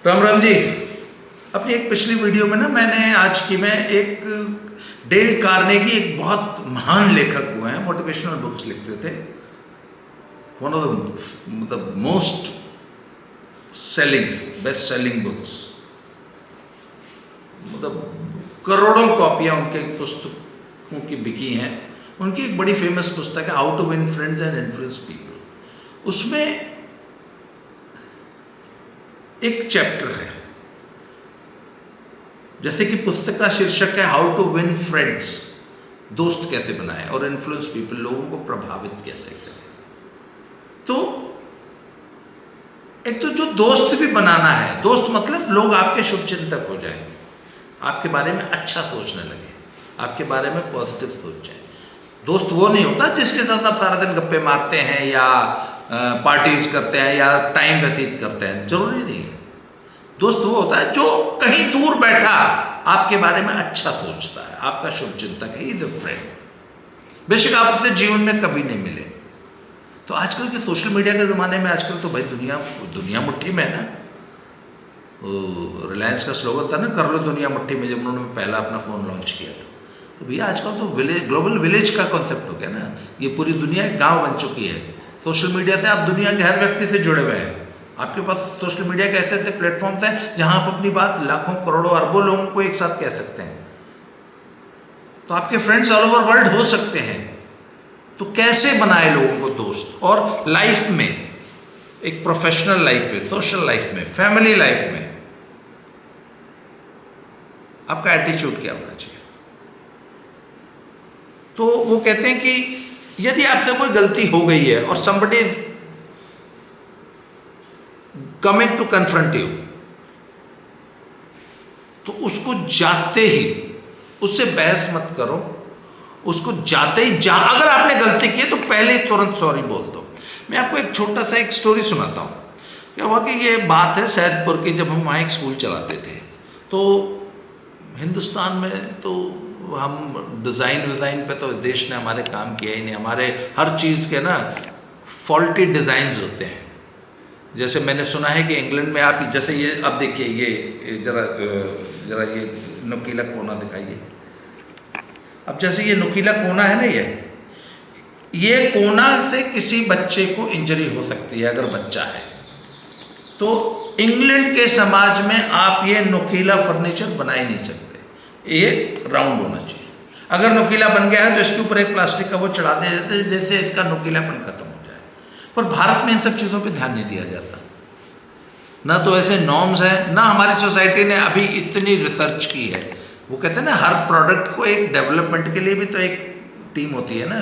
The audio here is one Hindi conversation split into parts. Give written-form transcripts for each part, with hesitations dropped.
राम राम जी। अपनी एक पिछली वीडियो में ना मैंने आज की मैं एक डेल कार्नेगी एक बहुत महान लेखक हुए हैं, मोटिवेशनल बुक्स लिखते थे। One of the most selling best selling books, मतलब करोड़ों कॉपियां उनके पुस्तकों की बिकी हैं। उनकी एक बड़ी फेमस पुस्तक है how to win friends and influence people. उसमें एक चैप्टर है, जैसे कि पुस्तक का शीर्षक है हाउ टू विन फ्रेंड्स, दोस्त कैसे बनाएं, और इन्फ्लुएंस पीपल, लोगों को प्रभावित कैसे करें। तो एक तो जो दोस्त भी बनाना है, दोस्त मतलब लोग आपके शुभचिंतक हो जाएं, आपके बारे में अच्छा सोचने लगे, आपके बारे में पॉजिटिव सोचें। दोस्त वो नहीं होता जिसके साथ आप सारा दिन गप्पे मारते हैं या पार्टीज करते हैं या टाइम व्यतीत करते हैं, जरूरी नहीं है। दोस्त वो होता है जो कहीं दूर बैठा आपके बारे में अच्छा सोचता है, आपका शुभचिंतक है, इज अ फ्रेंड। बेशक आप उससे जीवन में कभी नहीं मिले। तो आजकल के सोशल मीडिया के ज़माने में आजकल तो भाई दुनिया मुट्ठी में है ना। रिलायंस का स्लोगन था ना, कर लो दुनिया मुट्ठी में, जब उन्होंने पहला अपना फ़ोन लॉन्च किया था। तो भैया आजकल तो ग्लोबल विलेज का कॉन्सेप्ट हो गया ना। ये पूरी दुनिया एक गाँव बन चुकी है। सोशल मीडिया से आप दुनिया के हर व्यक्ति से जुड़े हुए हैं। आपके पास सोशल मीडिया के ऐसे ऐसे प्लेटफॉर्म्स हैं जहां आप अपनी बात लाखों करोड़ों अरबों लोगों को एक साथ कह सकते हैं। तो आपके फ्रेंड्स ऑल ओवर वर्ल्ड हो सकते हैं। तो कैसे बनाए लोगों को दोस्त, और लाइफ में, एक प्रोफेशनल लाइफ में, सोशल लाइफ में, फैमिली लाइफ में आपका एटीट्यूड क्या होना चाहिए। तो वो कहते हैं कि यदि आपसे कोई गलती हो गई है और somebody is coming to confront you, तो उसको जाते ही उससे बहस मत करो। उसको जाते ही अगर आपने गलती की है तो पहले ही तुरंत सॉरी बोल दो। मैं आपको एक छोटा सा एक स्टोरी सुनाता हूँ। क्या हुआ कि ये बात है सैदपुर की, जब हम वहाँ एक स्कूल चलाते थे। तो हिंदुस्तान में तो हम डिज़ाइन पे तो देश ने हमारे काम किया ही नहीं। हमारे हर चीज़ के ना फॉल्टी डिज़ाइंस होते हैं। जैसे मैंने सुना है कि इंग्लैंड में आप जैसे ये अब देखिए, ये जरा ये नुकीला कोना दिखाइए। अब जैसे ये नुकीला कोना है ना, ये कोना से किसी बच्चे को इंजरी हो सकती है अगर बच्चा है। तो इंग्लैंड के समाज में आप ये नुकीला फर्नीचर बना ही नहीं सकते, ये राउंड होना चाहिए। अगर नुकीला बन गया है तो इसके ऊपर एक प्लास्टिक का वो चढ़ा देते हैं जैसे इसका नुकीलापन खत्म हो जाए। पर भारत में इन सब चीज़ों पे ध्यान नहीं दिया जाता। ना तो ऐसे नॉर्म्स हैं, ना हमारी सोसाइटी ने अभी इतनी रिसर्च की है। वो कहते हैं ना, हर प्रोडक्ट को एक डेवलपमेंट के लिए भी तो एक टीम होती है ना।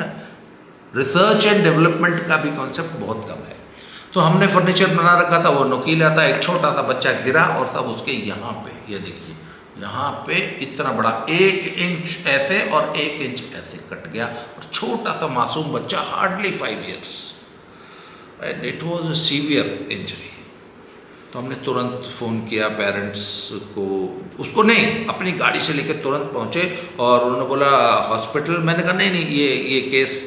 रिसर्च एंड डेवलपमेंट का भी कॉन्सेप्ट बहुत कम है। तो हमने फर्नीचर बना रखा था, वो नुकीला था। एक छोटा सा बच्चा गिरा और सब उसके यहाँ पे, ये देखिए यहाँ पे इतना बड़ा 1 इंच ऐसे और 1 इंच ऐसे कट गया, और छोटा सा मासूम बच्चा, hardly 5 years, and it was a severe injury. तो हमने तुरंत फ़ोन किया पेरेंट्स को, उसको नहीं, अपनी गाड़ी से लेकर तुरंत पहुँचे। और उन्होंने बोला हॉस्पिटल। मैंने कहा नहीं, ये केस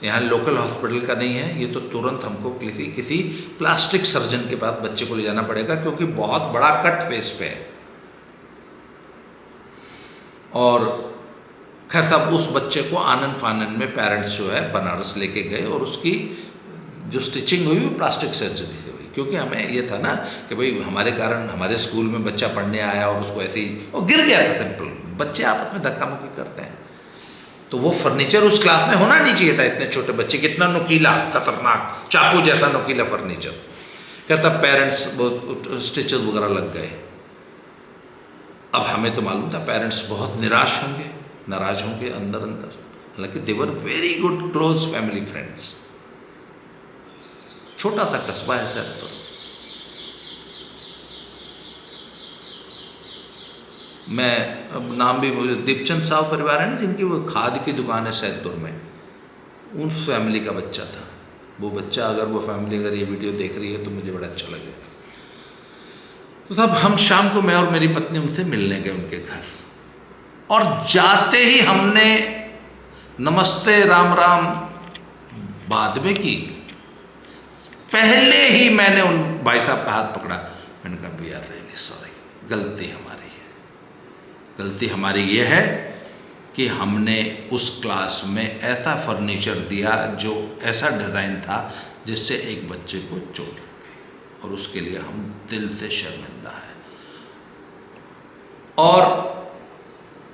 यहाँ लोकल हॉस्पिटल का नहीं है, ये तो तुरंत हमको किसी प्लास्टिक सर्जन के पास बच्चे को ले जाना पड़ेगा, क्योंकि बहुत बड़ा कट फेस पे है। और खैर साहब, उस बच्चे को आनन फानन में पेरेंट्स जो है बनारस लेके गए, और उसकी जो स्टिचिंग हुई वो प्लास्टिक सर्जरी से हुई। क्योंकि हमें ये था ना कि भाई हमारे कारण हमारे स्कूल में बच्चा पढ़ने आया और उसको ऐसे ही और गिर गया था। सिंपल, बच्चे आपस में धक्का मुक्की करते हैं। तो वो फर्नीचर उस क्लास में होना नहीं चाहिए था। इतने छोटे बच्चे, कितना नुकीला, खतरनाक, चाकू जैसा नुकीला फर्नीचर। कहता पेरेंट्स बहुत स्टिचेस वगैरह लग गए। अब हमें तो मालूम था पेरेंट्स बहुत निराश होंगे, नाराज होंगे अंदर अंदर। हालांकि they were very good close family friends. छोटा सा कस्बा है सैदपुर। मैं नाम भी, मुझे दीपचंद साहब परिवार है ना, जिनकी वो खाद की दुकान है सैदपुर में, उन फैमिली का बच्चा था वो बच्चा। अगर वो फैमिली अगर ये वीडियो देख रही है तो मुझे बड़ा अच्छा लगेगा। तो तब हम शाम को, मैं और मेरी पत्नी उनसे मिलने गए उनके घर, और जाते ही हमने नमस्ते राम राम बाद में की। पहले ही मैंने उन भाई साहब का हाथ पकड़ा। मैंने कहा यार रियली सॉरी, गलती हमारी है। गलती हमारी ये है कि हमने उस क्लास में ऐसा फर्नीचर दिया जो ऐसा डिज़ाइन था जिससे एक बच्चे को चोट लग गई, और उसके लिए हम दिल से शर्मिंदा हैं। और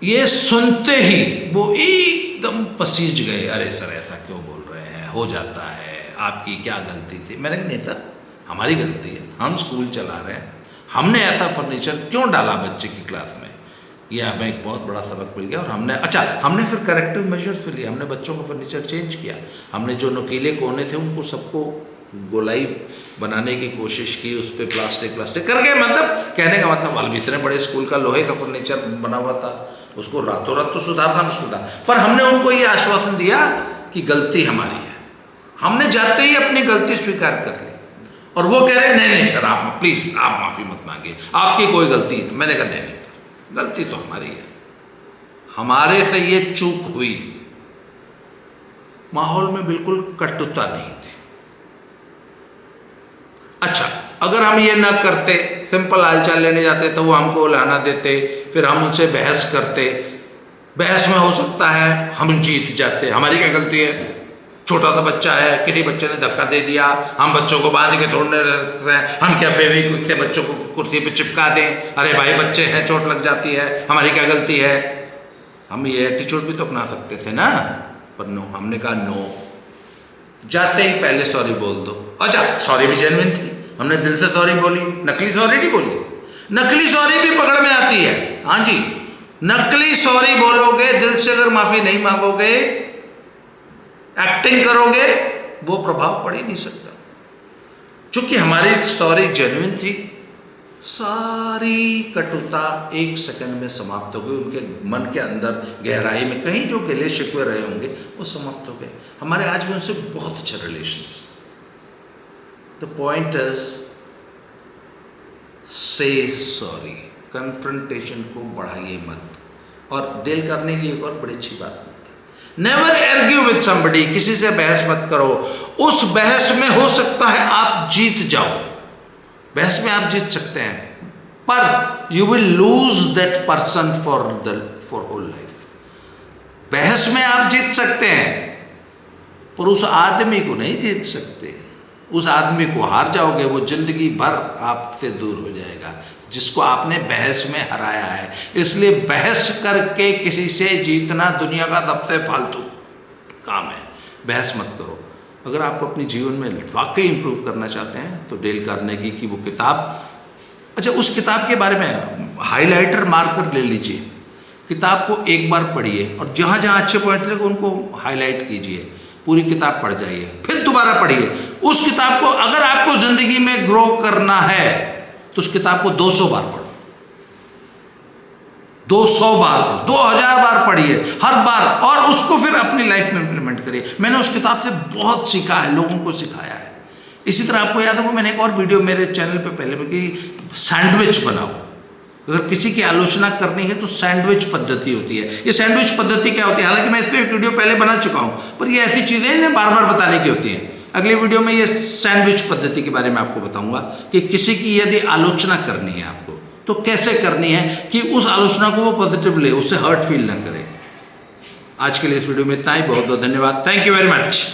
ये सुनते ही वो एकदम पसीज गए, अरे सर ऐसा क्यों बोल रहे हैं, हो जाता है, आपकी क्या गलती थी। मैंने कहा नहीं सर, हमारी गलती है, हम स्कूल चला रहे हैं, हमने ऐसा फर्नीचर क्यों डाला बच्चे की क्लास में, ये हमें एक बहुत बड़ा सबक मिल गया। और हमने फिर करेक्टिव मेजर्स भी लिए, हमने बच्चों का फर्नीचर चेंज किया, हमने जो नुकीले कोने थे उनको सबको गोलाई बनाने की कोशिश की, उस पर प्लास्टिक करके, मतलब कहने का मतलब वाल भी इतने बड़े स्कूल का लोहे का फर्नीचर बना हुआ था, उसको रातों रात तो सुधारना मुश्किल था। पर हमने उनको ये आश्वासन दिया कि गलती हमारी है, हमने जाते ही अपनी गलती स्वीकार कर ली। और वो कह रहे नहीं सर आप प्लीज़ आप माफ़ी मत मांगिए, आपकी कोई गलती नहीं। मैंने कहा नहीं सर, गलती तो हमारी है, हमारे से ये चूक हुई। माहौल में बिल्कुल कटुता नहीं थी। अच्छा, अगर हम ये ना करते, सिंपल हालचाल लेने जाते तो वो हमको लाना देते, फिर हम उनसे बहस करते, बहस में हो सकता है हम जीत जाते, हमारी क्या गलती है, छोटा सा बच्चा है, किसी बच्चे ने धक्का दे दिया, हम बच्चों को बांध के तोड़ने लगते हैं, हम क्या फेविक्विक से बच्चों को कुर्सी पे चिपका दें, अरे भाई बच्चे हैं चोट लग जाती है, हमारी क्या गलती है। हम ये एटीट्यूड भी तो अपना सकते थे ना, पर नो, हमने कहा नो, जाते ही पहले सॉरी बोल दो। अच्छा, सॉरी भी जेन्युइन थी, हमने दिल से सॉरी बोली, नकली सॉरी नहीं बोली। नकली सॉरी भी पकड़ में आती है, हाँ जी, नकली सॉरी बोलोगे, दिल से अगर माफी नहीं मांगोगे, एक्टिंग करोगे, वो प्रभाव पड़ ही नहीं सकता। चूंकि हमारी सॉरी जेन्युइन थी, सारी कटुता एक सेकंड में समाप्त हो गई, उनके मन के अंदर गहराई में कहीं जो गिले शिकवे रहे होंगे वो समाप्त हो गए। हमारे आज भी उनसे बहुत अच्छे रिलेशंस। द पॉइंट इज से सॉरी, कन्फ्रंटेशन को बढ़ाइए मत। और डील करने की एक और बड़ी अच्छी बात, नेवर आर्ग्यू विद समबडी, किसी से बहस मत करो। उस बहस में हो सकता है आप जीत जाओ, बहस में आप जीत सकते हैं, पर you will lose that person for whole life. बहस में आप जीत सकते हैं, पर उस आदमी को नहीं जीत सकते। उस आदमी को हार जाओगे, वो जिंदगी भर आपसे दूर हो जाएगा जिसको आपने बहस में हराया है। इसलिए बहस करके किसी से जीतना दुनिया का सबसे फालतू काम है। बहस मत करो। अगर आप अपने जीवन में वाकई इंप्रूव करना चाहते हैं तो डेल कार्नेगी की वो किताब, अच्छा उस किताब के बारे में हाइलाइटर मार्कर ले लीजिए, किताब को एक बार पढ़िए और जहाँ जहाँ अच्छे पॉइंट लगे उनको हाईलाइट कीजिए, पूरी किताब पढ़ जाइए, फिर दोबारा पढ़िए उस किताब को। अगर आपको जिंदगी में ग्रो करना है तो उस किताब को 200 बार पढ़ो, 200 बार, 2000 बार पढ़िए हर बार, और उसको फिर अपनी लाइफ में इंप्लीमेंट करिए। मैंने उस किताब से बहुत सीखा है, लोगों को सिखाया है। इसी तरह आपको याद होगा मैंने एक और वीडियो मेरे चैनल पे पहले में कि सैंडविच बनाओ। अगर किसी की आलोचना करनी है तो सैंडविच पद्धति होती है। ये सैंडविच पद्धति क्या होती है, हालांकि मैं इस पर एक वीडियो पहले बना चुका हूँ, पर ये ऐसी चीज़ें इन्हें बार बार बताने की होती हैं। अगले वीडियो में ये सैंडविच पद्धति के बारे में आपको बताऊंगा कि किसी की यदि आलोचना करनी है आपको तो कैसे करनी है कि उस आलोचना को वो पॉजिटिव ले, उससे हर्ट फील ना करे। आज के लिए इस वीडियो में इतना ही, बहुत बहुत धन्यवाद, थैंक यू वेरी मच।